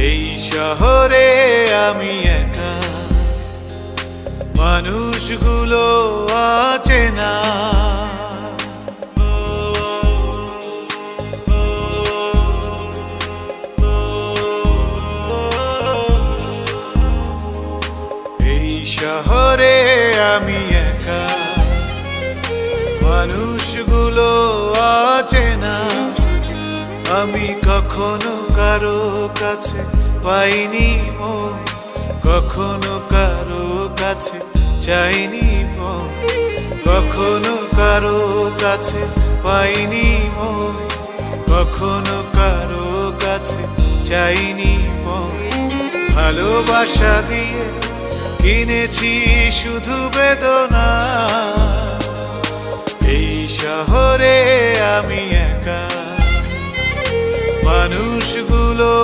এই শহরে আমি একা, মানুষগুলো অচেনা। এই শহরে আমি একা, মানুষগুলো অচেনা। আমি কখনো কারো কাছে পাইনি মন, কখনো কারো কাছে চাইনি মন, কখনো কারো কাছে পাইনি মন, কখনো কারো কাছে চাইনি মন। ভালোবাসা দিয়ে কিনেছি শুধু বেদনা। এই শহরে আমি একা, মানুষগুলো